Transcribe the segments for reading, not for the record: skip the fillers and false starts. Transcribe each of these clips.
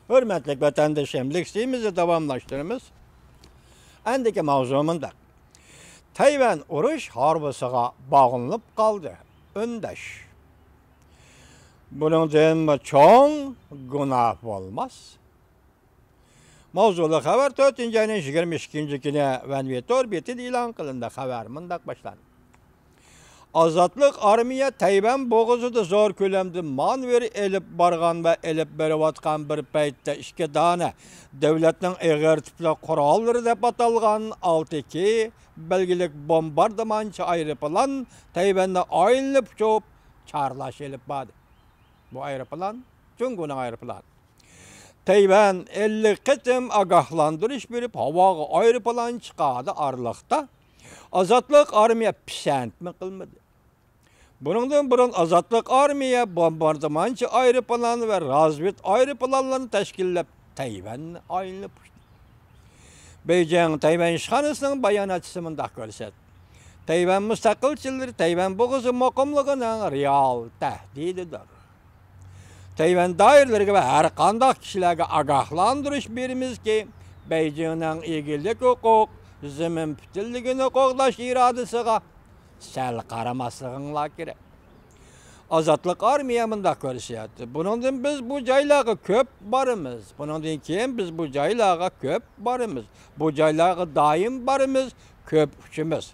Hürmetlik vatandaşım, liksiğimizi davamlaştırımız. Endiki mavzumunda. Tayvan uruş harbısıga bağlanıp kaldı. Öndeş. Bunun deyinme çoğun günah olmaz. Mavzulu haber 4. ayının 22. güne Venvitor bitin ilan kılındı haber. Mındak başlandı. Azatlık armiya Tayvan boğuzu da zor kölemdi man veri elip bargan ve elip berivatkan bir peytte işke dana devletin eğer tiple kuralları dep atalgan 6-2 belgilik bombardımançı ayrıpılan Tayvan'da ayrılıp çoğup çarlaş elip badı. Bu ayrıpılan Cungu'nun ayrıpılan. Tayvan 50 kıtım agahlandırış verip havaga ayrıpılan çıkadı arlıkta. Azatlık armiya pisent mi kılmadı? Bunundan burun azatlık armiya bombardımançı ayrıpılan ve razvit ayrıpılanlarını teşkillep Tayvan'ı ayrılıp. Beijing Tayvan işhanısının bayanatçısı mındak görset. Tayvan müstakilçileri Tayvan boğuzu mukumluğunun real tehdididir. Tayvan dairlerine ve her kandak kişilerine agahlandırış birimiz ki Beijing'in ilgilik hukuk, zemin pütülligini qoğdaş iradısıga sel qaramaslıqınla gerek. Azatlık armiyamında görüşüyordu. Bunundan biz bu caylağı köp barımız. Bunundan keyin biz bu caylağı köp barımız. Bu caylağı daim barımız, köp üçümüz.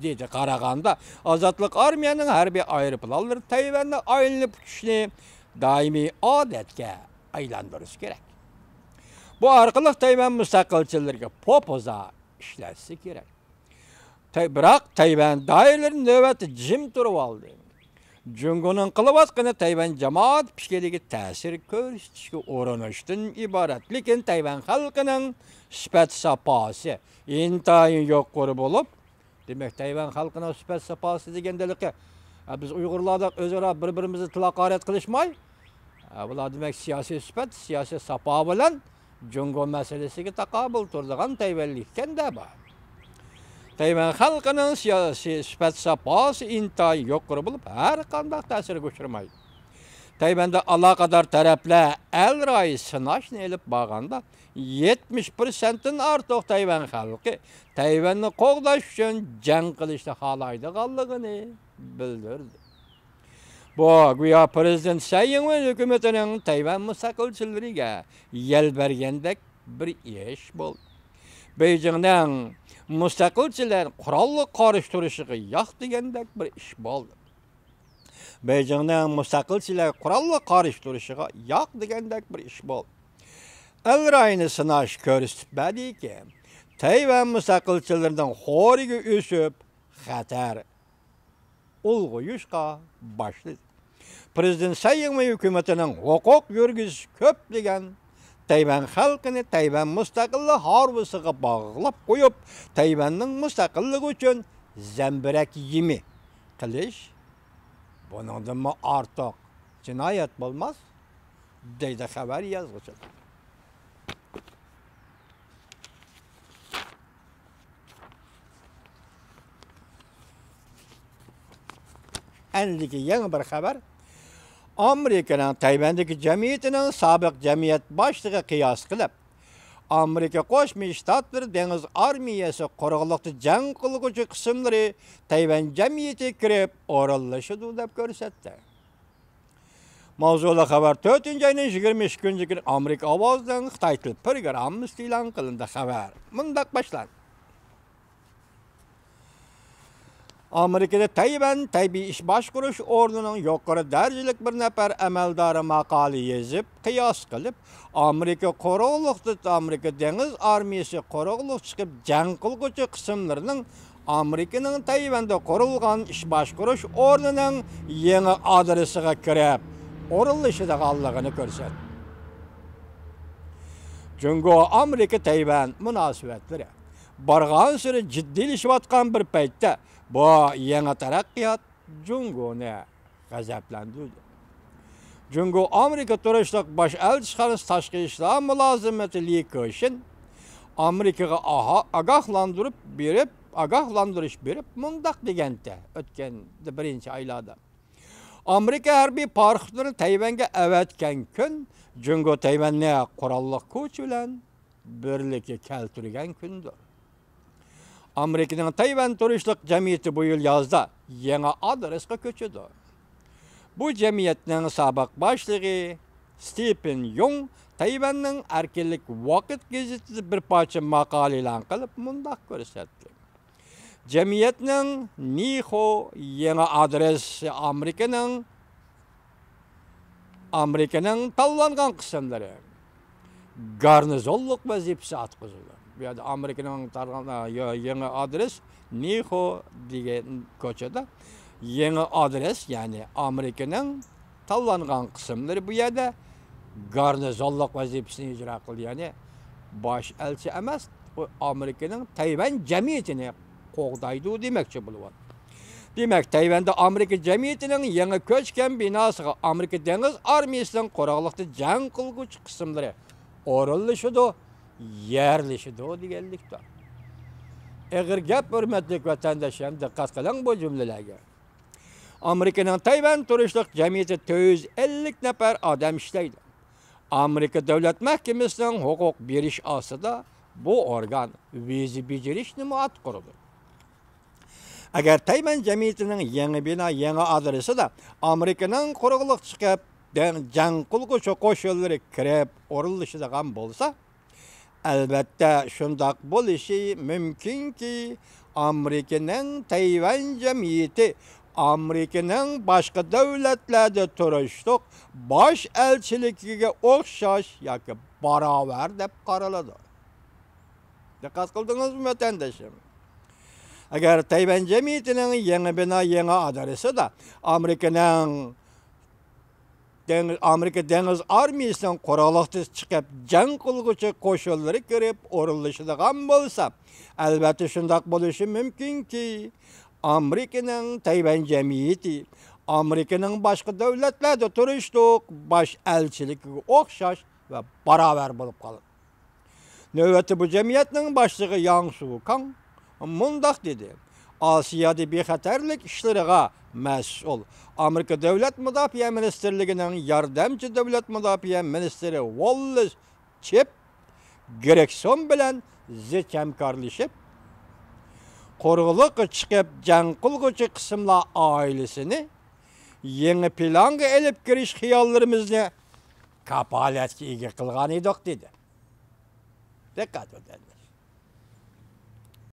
Dedi Qaraganda. Azatlık armiyanın her bir ayrıpılalır. Tayvan'da ayrılıp üçünü daimi adetke aylandırız gerek. Bu arqılıq Tayvan müstakilçilerine popoza işletsi gerek. Birak Tayvan dairlerin növbeti jim turup aldı. Cungu'nun kılıp atqını Tayvan cemaat pişkeligi təsir körüştüşki oranıştın ibaret. Lekin Tayvan halkının süpet sapası intayın yok koru bolup, demek Tayvan halkına süpet sapası degendelikki biz Uygurlarda özara birbirimizi tilaqaret qilishmay, bular demek siyasi süpet, siyasi sapa bilan Cungu meselesiga taqabul turdigan Tayvanlikkan da bor. Tayvan halkının siyasi süpet sapası intayı yok bulup her kandak təsir göçürmeyi. Tayvan'da alakadar tarafla el rayı sınaşını elip bağanda 70%'in artıq Tayvan halkı Tayvan'ı qoğdaş üçün can kılışta halaydı qallığını bildirdi. Bu güya Prezident Tsai Ing-wen hükümetinin Tayvan müstakilçileriga yel bergendek bir iş boldu. Beijing'den müstakilçiler kurallı karıştırışığı yak degendek bir iş boldu. Beijing'den müstakilçiler kurallı karıştırışığı yak degendek bir iş boldu. El rayını sınaş körüstüpmedi ki Tayvan müstakilçilerinden horigi üsüp xatar ulguyuşqa başladı. Prezident Tsai Ing-wen hükümetinin hukuk yürgüz köp degen Tayvan halkını Tayvan müstakilli harbısıga bağlap koyup Tayvan'ın müstakillik üçün zembirek yemi kılış bunundan mı artık cinayet olmaz deydi haber yazgıcı. Endiki yeni bir haber Amerika'nın Tayvan'daki cemiyetinin sabık cemiyet başlığı kıyas kılıp Amerika Koşmuş Ştatları Deniz Armiyası Qorug'lukta can kılıgıcı kısımları Tayvan cemiyeti kirip orallaşıdı dep görsetti. Mavzulu haber 4. ayının 22. günü Amerika Avaz'dan Xitay til programı ilan kılındı haber. Mındak başlandı. Amerika'da Tayvan Taybi iş başkuruş ordunun yukarı derecelik bir nefer emeldarı makali yazıp, kıyas kılıp, Amerika Qoruqluqda Amerika Deniz Armiyası Qoruqluq çıkıp can kılgıcı kısımlarının Amerika'nın Tayvan'da kurulgan iş başkuruş ordunun yeni adresiga kirip, oruluşuda qallığını görset. Cungu Amerika Tayvan münasibetleri bargan sürü ciddilişip atkan bir peytte bu yeni taraqqiyat Cungu'nu gazaplandırdı. Cungu Amerika turuşluq baş elçixanası taşqi işler mülazimeti için Amerika'ga agahlandırış berip mundaq degende ötken birinci aylarda. Amerika harbiy parxodlarini Tayvanga avatgan kun Jungo Tayvanni qurolliq kuch bilan birlikka keltirgan kundir. Amerikaning Tayvan turishlik jamiyati bu yil yozda yangi adresga ko'chadi. Bu jamiyatning sobiq boshlig'i Stephen Young Tayvanning erkinlik vaqt gazetida bir parcha maqola e'lon qilib, mundaq ko'rsatdi. Jamiyatning Niho yangi adresi Amerikaning tanlangan qismlari garnizonlik vazifasi atqizildi. Bu yerda Amerikaning yangi adres Niho degan ko'chada yangi adres, ya'ni Amerikaning tanlangan qismlari bu yerda garnizonlik vazifasini ijro qildi. Ya'ni bosh elchi emas, Amerikaning Tayvan jamiyatini qo'g'daydi demoqchi bo'lyapti. Demak, Tayvanda Amerika jamiyatining yangi ko'chgan binosiga Amerika dengiz armiyasining qo'rg'oqlikda jang qilguvchi qismlari o'rinlashidi, yerlashidi deganlikdir. Eg'ir gap, hurmatli vatandoshlar, diqqat qiling bu jumlalarga. Amerikaning Tayvan turishlik jamiyati 450 nafar odam ishlaydi. Amerika davlat mahkamasining huquq berish ostida bu organ viza bejirishni muatqirdi. Agar Tayvan jamiyatining yangi bino, yangi adresida Amerikaning quruqliq chiqib, jang qilguvchi qo'shinlari kirib o'rinlashadigan bo'lsa, albatta shundoq bo'lishi mumkinki, Amerikaning Tayvan jamiyati Amerikaning boshqa davlatlarda turishliq bosh elchiligiga o'xshash yoki barobar deb qaraladi. Diqqat qildingizmi vatandoshim? Agar Tayvan jamiyatining yangi bino, yangi adresida Amerika dengiz armiyasining qo'rg'oqda chiqib jang qilguvchi qo'shinlari kirib o'rinlashadigan bo'lsa, albatta shundoq bo'lishi mumkinki, Amerikaning Tayvan jamiyati Amerikaning boshqa davlatlarda turishliq bosh elchiligiga o'xshash va barobar bo'lib qoladi. Navbatda bu jamiyatning boshlig'i Yang Sukang mundaq dedi: Osiyoda bexatarlik ishlariga mas'ul Amerika davlat mudofaa ministrligining yordamchi davlat mudofaa ministri Wallace Chip Gregson bilan zich hamkorlashib, qo'rg'oqqa chiqib jang qilguvchi qismlar oilasini yangi planga elib kirish xiyollarimizni kapolatga ega qilgan edik dedi. Diqqat eting.